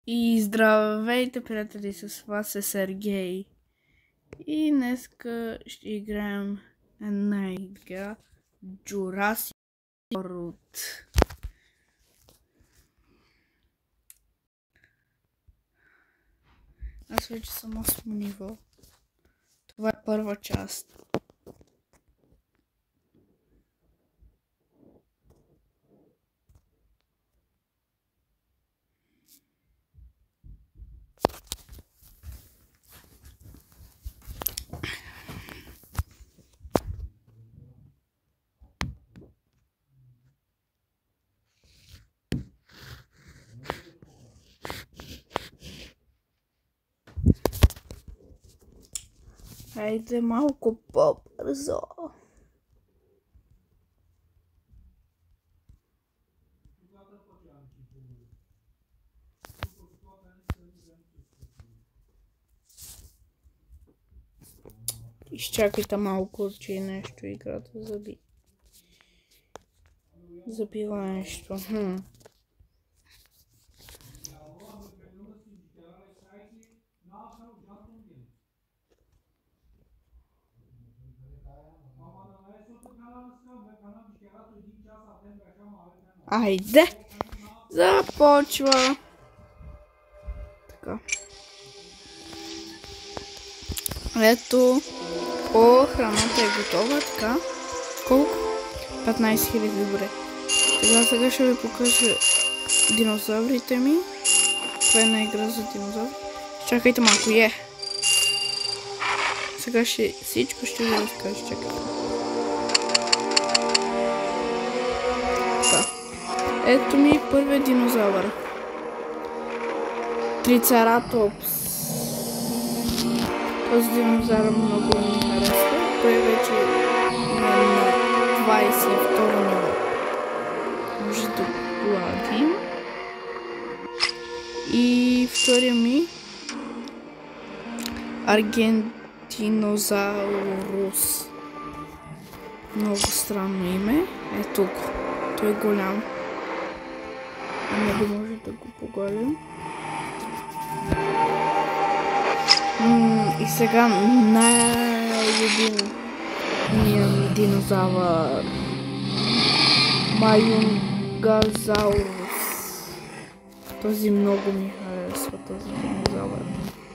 И здравейте, приятели, с вас е Сергей. И днеска ще играем една игра Jurassic World. Аз вече съм 8 ниво. Това е първа част. Хайде малко по-бързо. Изчакайте малко, че нещо играта забила нещо. Айде! Започва! Така. Ето, храната е готова, така. Колко? 15 000, добре. Сега ще ви покажа динозаврите ми. Това е една игра за динозаври. Чакайте малко, Сега всичко ще ви разкажа, чакайте. Така. Ето ми първият динозавър. Трицератопс. Този динозавър много ми харесва. Той вече на 22 ниво. Може да гладим. И втория ми Аргентинозаурус. Много странно име. Е тук. Той е голям. Много може да го погладим. И сега най-любимия ми динозавър. Маюнгазаурус. Този много ми харесва, този динозавър.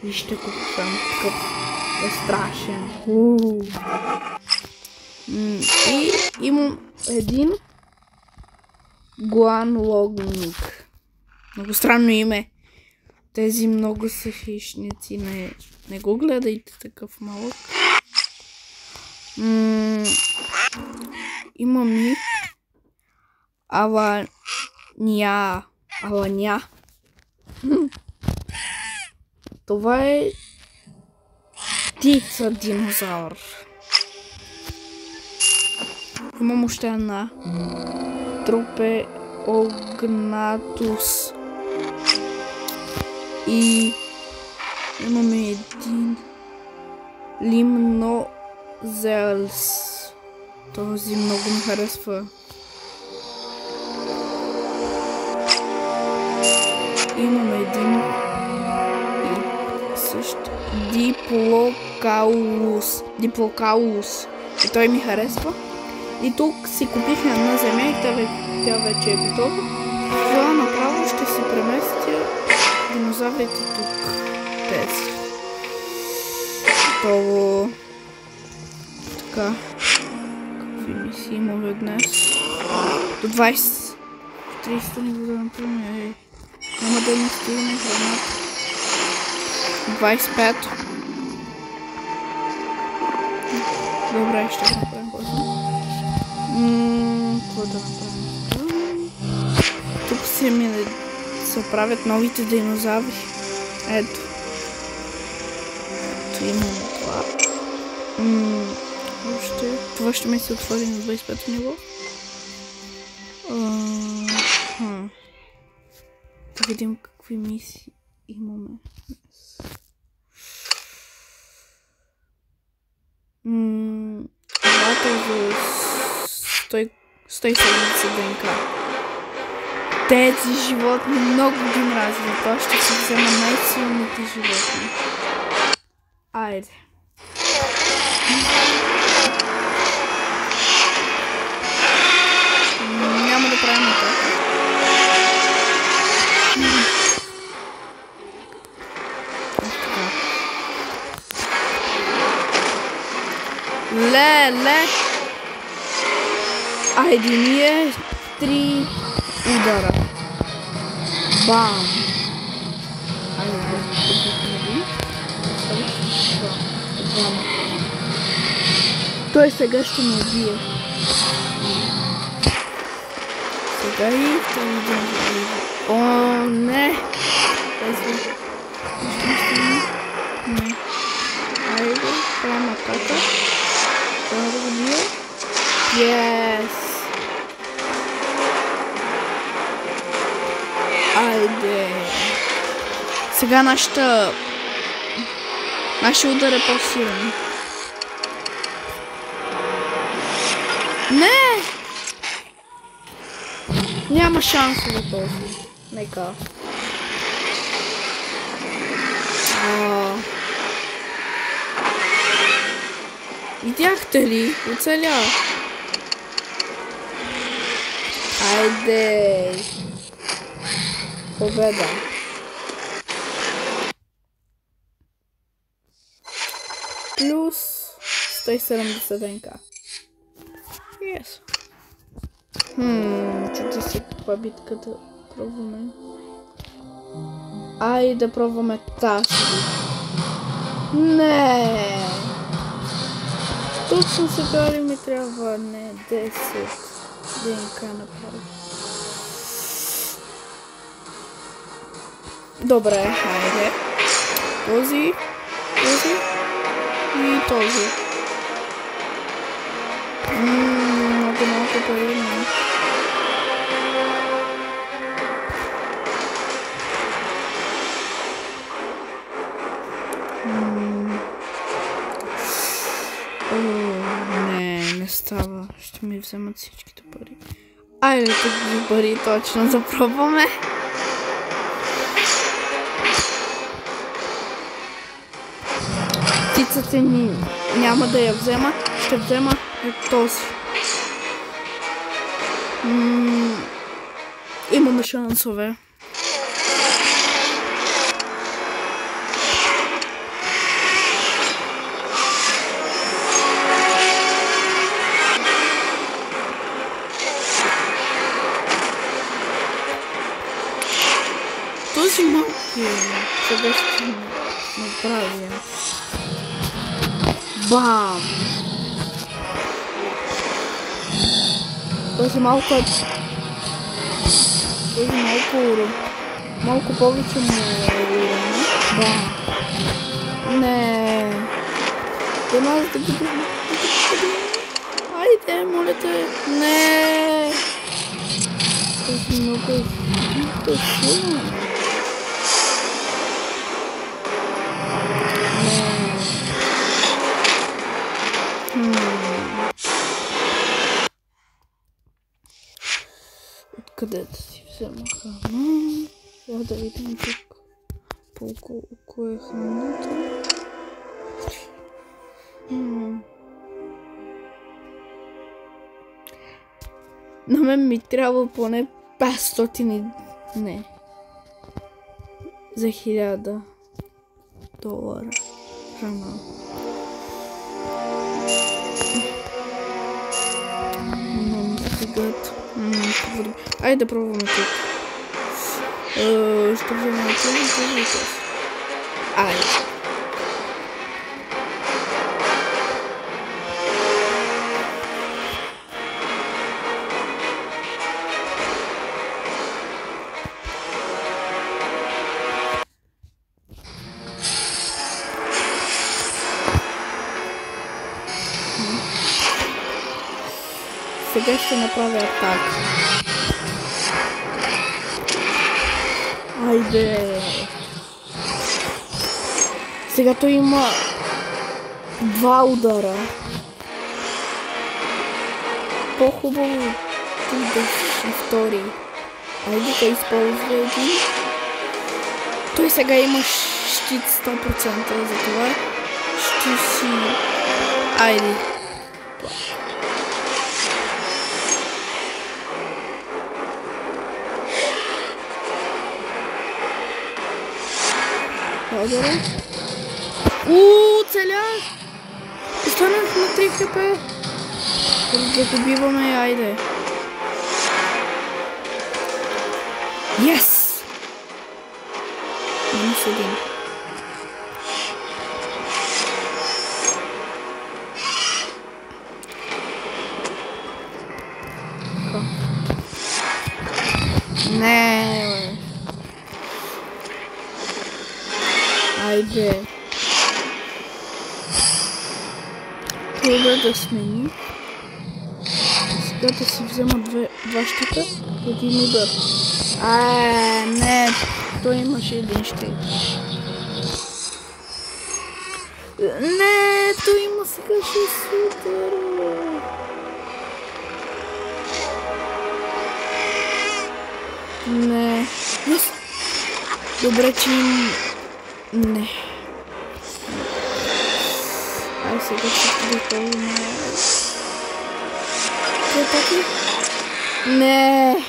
Вижте колко съм такъв е страшен. И имам един гуанлогник. Много странно име. Тези много са хищници. Не го гледайте такъв малък. Имам и Аланя. Това е птица динозавър. Имам още една Тропеогнатус. И имаме един Лимнозелс. Този много ми харесва. Имаме един също Диплокаулус. И той ми харесва. И тук си купих една земя и тя вече е готова. Това направо ще си преместя динозаврите тук. Тези. Готово. Така. Какви мисии имаме днес? До 20. 30 ниво да направим. Няма да ни стигне храната. 25. Добре, ще го направим после. Какво да направим? Тук се правят новите динозаври. Ето. Ето имам това. Това ще ме се отвори на 25 ниво. Да видим какви мисии имаме. Това е за 170 ДНК. Тези животни много ги мразя, затова ще си взема най-силните животни. Айде. Няма да правим така. Ле! Айде ние 3 удара. Бам! Той сега ще ме убие. Сега и втори ден. О, не! Не. Айде, правим атака. Това да го бие. Yes! Айде! Сега нашия удар е по-силен. Не! Няма шансове този. Нека. Видяхте ли? Оцеля. Айде. Победа. Плюс 170 НК. Yes. Чуди се каква битка да пробваме. Айде да пробваме тази. Не. Точно сега ли ми трябва? Не, 10 ДНК направи. Добре, хайде. Този и този. Малко пари, не. Не става. Ще ми вземат всичките пари. Айде тези пари точно да пробваме. Птицата ни няма да я взема. Ще взема този. Имаме шансове. Този малки сега ще направя. Бам! Този малко е... Този малко повече му е урон. Бам! Не! Дема да ги... Айде, моля те! Не! Този много е... силно. Откъде да си взема храна? Трябва да видим тук по кое е храната. На мен ми трябва поне 500 не. За $1000 храна. Айде да пробваме тук. Ще вземем този. Айде. Сега ще направя атака. Айде! Сега той има 2 удара. По-хубаво да си втори. Айде да използва един. Той сега има щит 100%, затова ще си... Айде. Добре. Целях! Останах на 3 хп. Да добиваме, айде. Yes! Минус 1. Не, бе. Айде. Добре да смени. Сега да си взема два щита. Един удар. Не. Той имаше един щит. Не, той има сега 6 удара. Не. Добре, че им... Не. Ай, сега ще допълваме. Какво таки? Не.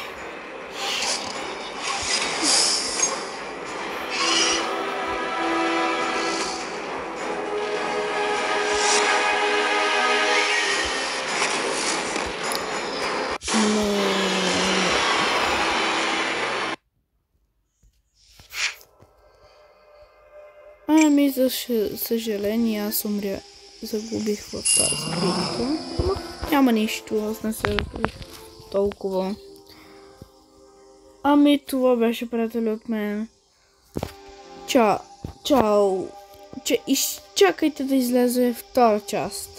Ами, за съжаление, аз умря. Загубих в тази битка. Няма нищо, аз не се разбирах толкова. Ами, това беше, приятели, от мен. Чао. Изчакайте да излезе втора част.